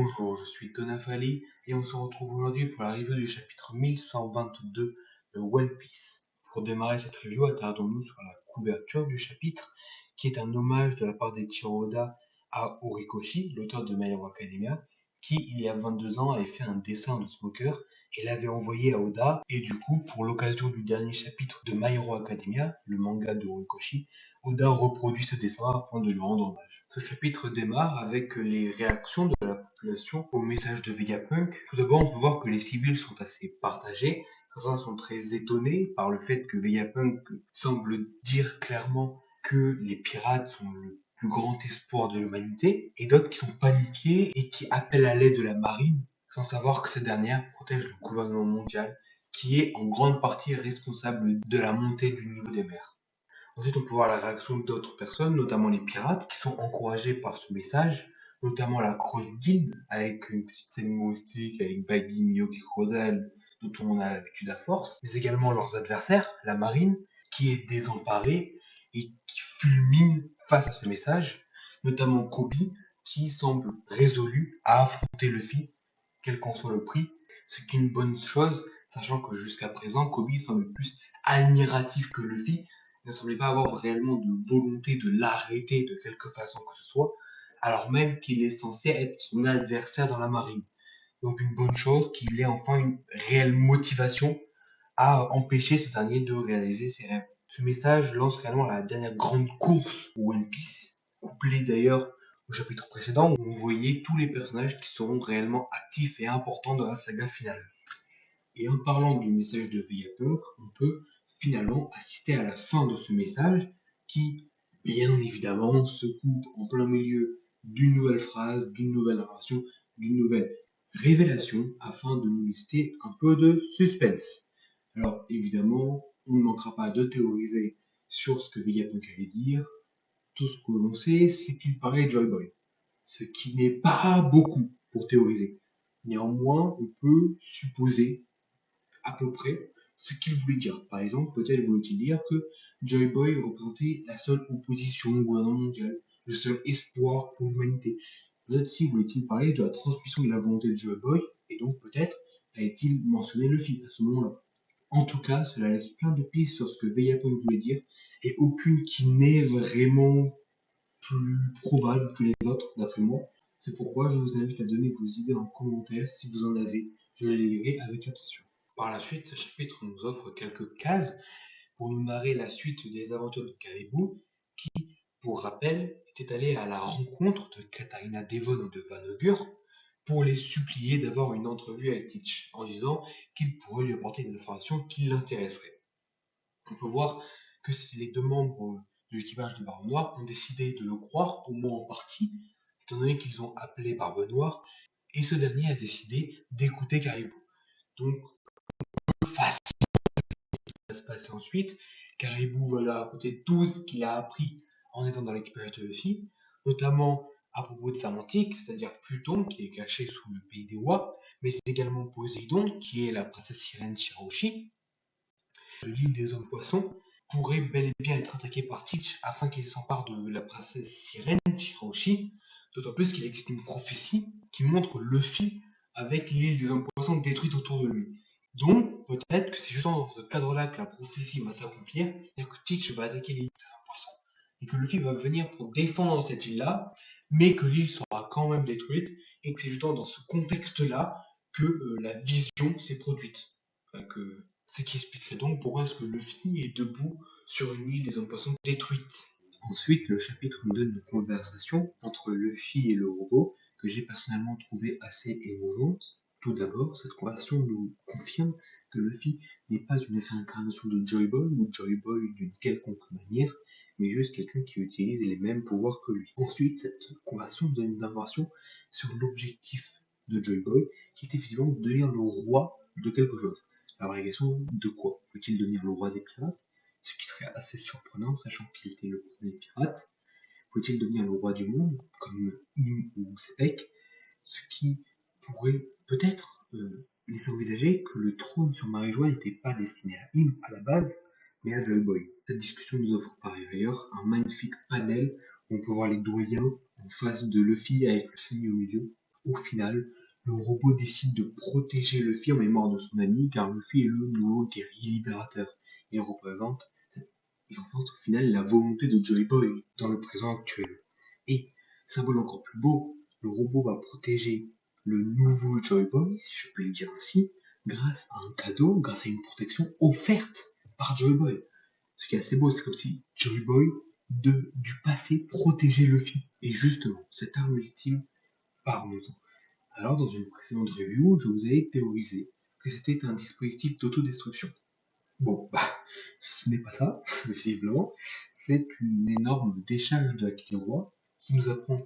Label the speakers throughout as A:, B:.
A: Bonjour, je suis Tonafali et on se retrouve aujourd'hui pour la review du chapitre 1122 de One Piece. Pour démarrer cette review, attardons-nous sur la couverture du chapitre, qui est un hommage de la part d'Eiichiro Oda à Horikoshi, l'auteur de My Hero Academia, qui, il y a 22 ans, avait fait un dessin de Smoker et l'avait envoyé à Oda. Et du coup, pour l'occasion du dernier chapitre de My Hero Academia, le manga de Horikoshi, Oda reproduit ce dessin afin de lui rendre hommage. Ce chapitre démarre avec les réactions de la population au message de Vegapunk. Tout d'abord, on peut voir que les civils sont assez partagés. Certains sont très étonnés par le fait que Vegapunk semble dire clairement que les pirates sont le plus grand espoir de l'humanité, et d'autres qui sont paniqués et qui appellent à l'aide de la marine, sans savoir que cette dernière protège le gouvernement mondial, qui est en grande partie responsable de la montée du niveau des mers. Ensuite, on peut voir la réaction d'autres personnes, notamment les pirates, qui sont encouragés par ce message, notamment la Cross Guild, avec une petite scène humoristique avec Baggy, Mihawk et Crocodile, dont on a l'habitude à force, mais également leurs adversaires, la marine, qui est désemparée et qui fulmine face à ce message, notamment Kobe, qui semble résolu à affronter Luffy, quel qu'en soit le prix, ce qui est une bonne chose, sachant que jusqu'à présent, Kobe semble plus admiratif que Luffy, ne semblait pas avoir réellement de volonté de l'arrêter de quelque façon que ce soit, alors même qu'il est censé être son adversaire dans la marine. Donc une bonne chose qu'il ait enfin une réelle motivation à empêcher ce dernier de réaliser ses rêves. Ce message lance réellement la dernière grande course au One Piece, couplé d'ailleurs au chapitre précédent où on voyait tous les personnages qui seront réellement actifs et importants dans la saga finale. Et en parlant du message de Vegapunk, on peut finalement assister à la fin de ce message qui, bien évidemment, se coupe en plein milieu d'une nouvelle phrase, d'une nouvelle narration, d'une nouvelle révélation afin de nous laisser un peu de suspense. Alors évidemment, on ne manquera pas de théoriser sur ce que Vegapunk allait dire. Tout ce que l'on sait, c'est qu'il parlait de Joy Boy, ce qui n'est pas beaucoup pour théoriser. Néanmoins, on peut supposer à peu près ce qu'il voulait dire. Par exemple, peut-être voulait-il dire que Joy Boy représentait la seule opposition au gouvernement mondial, le seul espoir pour l'humanité. Peut-être si voulait-il parler de la transmission de la volonté de Joy Boy, et donc peut-être allait-il mentionner Luffy à ce moment-là. En tout cas, cela laisse plein de pistes sur ce que Vegapunk voulait dire, et aucune qui n'est vraiment plus probable que les autres, d'après moi. C'est pourquoi je vous invite à donner vos idées en commentaire si vous en avez. Je les lirai avec attention. Par la suite, ce chapitre nous offre quelques cases pour nous narrer la suite des aventures de Caribou, qui, pour rappel, était allé à la rencontre de Katharina Devon et de Van Augur pour les supplier d'avoir une entrevue avec Teach, en disant qu'il pourrait lui apporter des informations qui l'intéresseraient. On peut voir que les deux membres de l'équipage de Barbe Noire ont décidé de le croire, au moins en partie, étant donné qu'ils ont appelé Barbe Noire, et ce dernier a décidé d'écouter Caribou. Donc, face à ce qui va se passer ensuite, Caribou va leur raconter tout ce qu'il a appris en étant dans l'équipage de Luffy, notamment à propos de sa mantique, c'est-à-dire Pluton, qui est caché sous le pays des Wa, mais c'est également Poséidon, qui est la princesse sirène Shirahoshi, l'île des hommes poissons, pourrait bel et bien être attaqué par Teach afin qu'il s'empare de la princesse sirène Shirahoshi, d'autant plus qu'il existe une prophétie qui montre Luffy avec l'île des hommes poissons détruite autour de lui. Donc, peut-être que c'est justement dans ce cadre-là que la prophétie va s'accomplir, c'est-à-dire que Teach va attaquer l'île des hommes poissons, et que Luffy va venir pour défendre cette île-là, mais que l'île sera quand même détruite, et que c'est justement dans ce contexte-là que la vision s'est produite. Enfin, ce qui expliquerait donc pourquoi est-ce que Luffy est debout sur une île des hommes poissons détruite. Ensuite, le chapitre nous donne une conversation entre Luffy et le robot que j'ai personnellement trouvé assez émouvante. Tout d'abord, cette conversation nous confirme que Luffy n'est pas une réincarnation de Joy Boy ou Joy Boy d'une quelconque manière, mais juste quelqu'un qui utilise les mêmes pouvoirs que lui. Ensuite, cette conversation nous donne une information sur l'objectif de Joy Boy, qui est effectivement de devenir le roi de quelque chose. Alors la question, de quoi? Peut-il devenir le roi des pirates? Ce qui serait assez surprenant, sachant qu'il était le premier pirate. Peut-il devenir le roi du monde, comme Im ou Sepek? Ce qui pourrait peut-être laisser envisager que le trône sur Marie-Joie n'était pas destiné à Im à la base, mais à Joy Boy. Cette discussion nous offre par ailleurs un magnifique panel où on peut voir les doyens en face de Luffy avec le Sunny au milieu. au final, le robot décide de protéger Luffy en mémoire de son ami, car Luffy est le nouveau guerrier libérateur. Il représente, il représente au final la volonté de Joy Boy dans le présent actuel. Et, symbole encore plus beau, le robot va protéger le nouveau Joy Boy, si je peux le dire ainsi, grâce à un cadeau, grâce à une protection offerte par Joy Boy. Ce qui est assez beau, c'est comme si Joy Boy du passé protégeait Luffy. Et justement, cette arme ultime, parlons-en. Alors, dans une précédente review, je vous ai théorisé que c'était un dispositif d'autodestruction. Bon, bah, ce n'est pas ça, visiblement. C'est une énorme décharge de Haki des Rois qui nous apprend,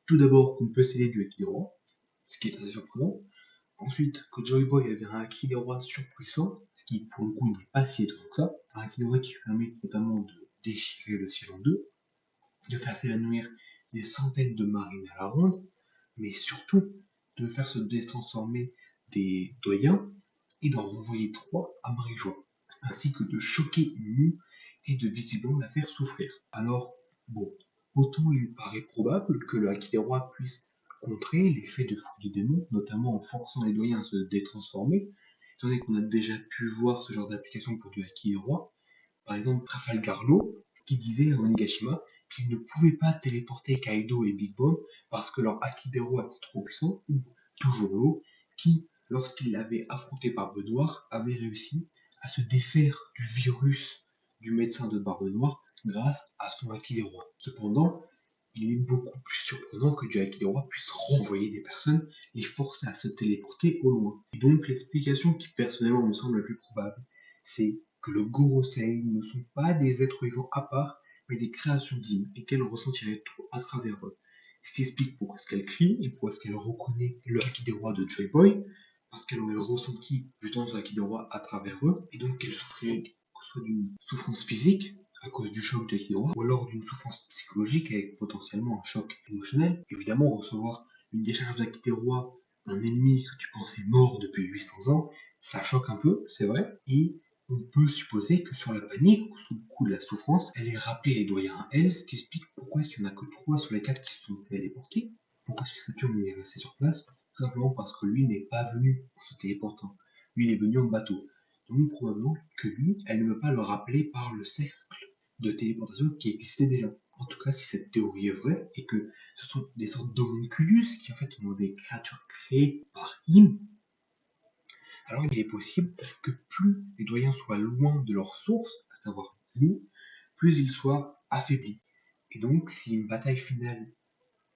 A: tout d'abord qu'on peut sceller du Haki des Rois, ce qui est assez surprenant. Ensuite, que Joy Boy avait un Haki des Rois surpuissant, ce qui pour le coup n'est pas si étonnant que ça. Un Haki des Rois qui permet notamment de déchirer le ciel en deux, de faire s'évanouir des centaines de marines à la ronde, mais surtout de faire se détransformer des doyens et d'en renvoyer 3 à Marie-Joie, ainsi que de choquer Mu et de visiblement la faire souffrir. Alors, bon, autant il paraît probable que le Haki des Rois puisse contrer l'effet de fouille du démon, notamment en forçant les doyens à se détransformer, étant donné qu'on a déjà pu voir ce genre d'application pour du Haki des Rois. Par exemple, Trafalgar Law, qui disait à Onigashima qu'ils ne pouvaient pas téléporter Kaido et Big Mom parce que leur Haki des Rois était trop puissant, ou toujours Law, qui, lorsqu'il l'avait affronté Barbe Noire, avait réussi à se défaire du virus du médecin de Barbe Noire grâce à son Haki des Rois. Cependant, il est beaucoup plus surprenant que du Haki des Rois puisse renvoyer des personnes et forcer à se téléporter au loin. Et donc l'explication qui personnellement me semble la plus probable, c'est que le Gorosei ne sont pas des êtres vivants à part, mais des créations divines, et qu'elle ressentirait tout à travers eux. Ce qui explique pourquoi est-ce qu'elle crie, et pourquoi est-ce qu'elle reconnaît le Haki des Rois de Joy Boy, parce qu'elle aurait ressenti justement ce Haki des Rois à travers eux, et donc qu'elle souffrirait soit d'une souffrance physique, à cause du choc de Haki des Rois, ou alors d'une souffrance psychologique avec potentiellement un choc émotionnel. Évidemment, recevoir une décharge d'Haki des Rois, un ennemi que tu pensais mort depuis 800 ans, ça choque un peu, c'est vrai, et on peut supposer que sur la panique, ou sous le coup de la souffrance, elle ait rappelé les doyens à elle, ce qui explique pourquoi est-ce qu'il n'y en a que 3 sur les 4 qui se sont téléportés. Pourquoi est-ce que Saturne est resté sur place? Tout simplement parce que lui n'est pas venu en se téléportant. Lui, il est venu en bateau. Donc probablement que lui, elle ne veut pas le rappeler par le cercle de téléportation qui existait déjà. En tout cas, si cette théorie est vraie, et que ce sont des sortes d'homunculus qui en fait sont des créatures créées par Im, alors il est possible que plus les doyens soient loin de leur source, à savoir nous, plus ils soient affaiblis. Et donc, si une bataille finale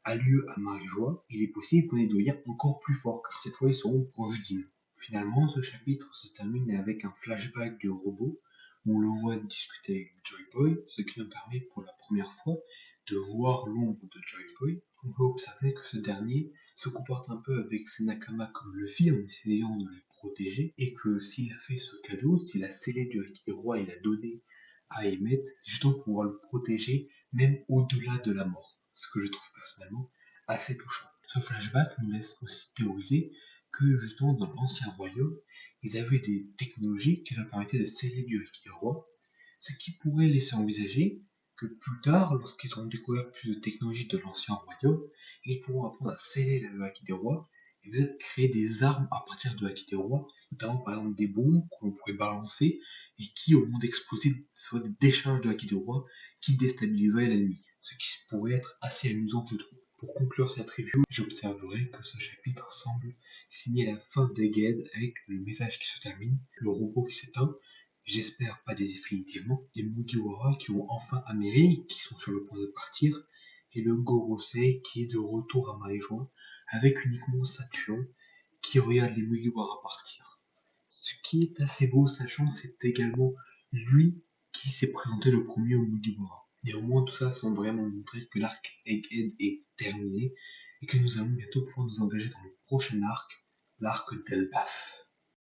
A: a lieu à Marie-Joie, il est possible qu'on ait des doyens encore plus forts, car cette fois ils seront proches d'Im. Finalement, ce chapitre se termine avec un flashback du robot, où on le voit discuter avec Joy Boy, ce qui nous permet pour la première fois de voir l'ombre de Joy Boy. On peut observer que ce dernier se comporte un peu avec ses Nakama comme Luffy en essayant de les protéger, et que s'il a fait ce cadeau, s'il a scellé du Haki des Rois et l'a donné à Emmet, c'est justement pour pouvoir le protéger même au-delà de la mort, ce que je trouve personnellement assez touchant. Ce flashback nous laisse aussi théoriser que justement dans l'ancien royaume, ils avaient des technologies qui leur permettaient de sceller du Haki des Rois, ce qui pourrait laisser envisager que plus tard, lorsqu'ils auront découvert plus de technologies de l'ancien royaume, ils pourront apprendre à sceller le Haki des Rois et peut-être créer des armes à partir de Haki des Rois, notamment par exemple des bombes qu'on pourrait balancer et qui, au moment d'exploser, seraient des décharges de Haki des Rois qui déstabiliseraient l'ennemi, ce qui pourrait être assez amusant, je trouve. Pour conclure cette review, j'observerai que ce chapitre semble signer la fin d'Egghead avec le message qui se termine, le robot qui s'éteint, j'espère pas définitivement, les Mugiwara qui ont enfin améri, qui sont sur le point de partir, et le Gorosei qui est de retour à Marie-Joie, avec uniquement Saturne qui regarde les Mugiwara partir. Ce qui est assez beau, sachant que c'est également lui qui s'est présenté le premier au Mugiwara. Néanmoins, tout ça semble vraiment montrer que l'arc Egghead est terminé et que nous allons bientôt pouvoir nous engager dans le prochain arc, l'arc d'Elbaf.